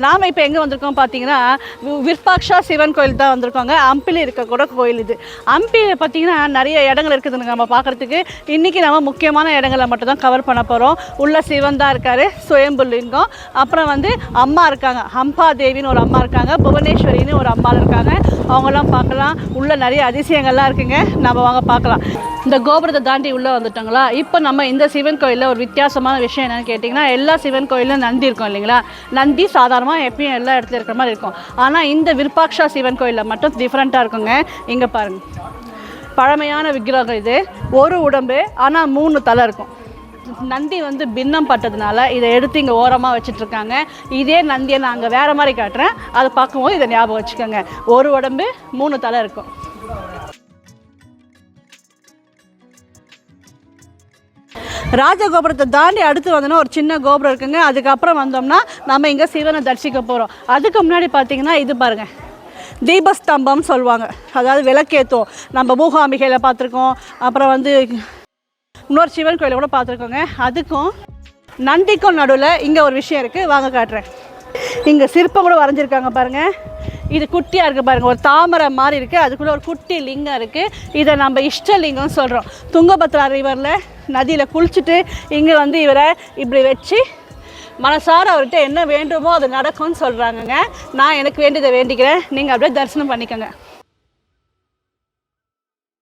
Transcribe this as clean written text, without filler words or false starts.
நாம் இப்போ எங்கே வந்திருக்கோம் பார்த்தீங்கன்னா விருப்பாக்ஷா சிவன் கோயில் தான் வந்திருக்கோங்க. அம்பியில் இருக்கக்கூட கோயில் இது. அம்பியில் பார்த்தீங்கன்னா நிறைய இடங்கள் இருக்குதுங்க நம்ம பார்க்குறதுக்கு. இன்றைக்கி நம்ம முக்கியமான இடங்களை மட்டும் தான் கவர் பண்ண போகிறோம். உள்ள சிவன் தான் இருக்கார், சுயம்பு லிங்கம். அப்புறம் வந்து அம்மா இருக்காங்க, அம்பா தேவின்னு ஒரு அம்மா இருக்காங்க, புவனேஸ்வரின்னு ஒரு அம்மா இருக்காங்க. அவங்களாம் பார்க்கலாம். உள்ள நிறைய அதிசயங்கள்லாம் இருக்குங்க, நம்ம வாங்க பார்க்கலாம். இந்த கோபுரத்தை தாண்டி உள்ளே வந்துட்டோங்களா. இப்போ நம்ம இந்த சிவன் கோயிலில் ஒரு வித்தியாசமான விஷயம் என்னென்னு கேட்டிங்கன்னா, எல்லா சிவன் கோயிலும் நந்தி இருக்கும் இல்லைங்களா. நந்தி சாதாரணமாக எப்பயும் எல்லா இடத்துல இருக்கிற மாதிரி இருக்கும். ஆனால் இந்த விருப்பாக்ஷா சிவன் கோயிலில் மட்டும் டிஃப்ரெண்ட்டாக இருக்குங்க. இங்கே பாருங்கள், பழமையான விக்கிரகம் இது. ஒரு உடம்பு, ஆனால் 3 தலை இருக்கும். நந்தி வந்து பின்னம் பட்டதுனால இதை எடுத்து இங்கே ஓரமாக வச்சுட்ருக்காங்க. இதே நந்தியை நான் அங்கே வேறு மாதிரி காட்டுறேன், அதை பார்க்கும்போது இதை ஞாபகம் வச்சுக்கோங்க. ஒரு உடம்பு 3 தலை இருக்கும். ராஜகோபுரத்தை தாண்டி அடுத்து வந்தோன்னா ஒரு சின்ன கோபுரம் இருக்குங்க. அதுக்கப்புறம் வந்தோம்னா நம்ம இங்கே சிவனை தரிசிக்க போகிறோம். அதுக்கு முன்னாடி பார்த்தீங்கன்னா இது பாருங்கள், தீபஸ்தம்பம் சொல்லுவாங்க. அதாவது விளக்கேற்றும். நம்ம மூகாம்பிகையில் பார்த்துருக்கோம், அப்புறம் வந்து இன்னொரு சிவன் கோயிலை கூட பார்த்துருக்கோங்க. அதுக்கும் நந்திக்கும் நடுவில் இங்கே ஒரு விஷயம் இருக்குது, வாங்க காட்டுறேன். இங்கே சிற்பம் கூட வரைஞ்சிருக்காங்க பாருங்கள். இது குட்டியாக இருக்குது பாருங்கள், ஒரு தாமரை மாதிரி இருக்குது. அதுக்குள்ளே ஒரு குட்டி லிங்கம் இருக்குது. இதை நம்ம இஷ்டலிங்கம்னு சொல்கிறோம். துங்கபத்ரா ரிவரில் நதியில் குளிச்சுட்டு இங்கே வந்து இவரை இப்படி வச்சு மனசார அவர்கிட்ட என்ன வேண்டுமோ அது நடக்கும்னு சொல்கிறாங்கங்க. நான் எனக்கு வேண்டியதை வேண்டிக்கிறேன், நீங்கள் அப்படியே தரிசனம் பண்ணிக்கோங்க.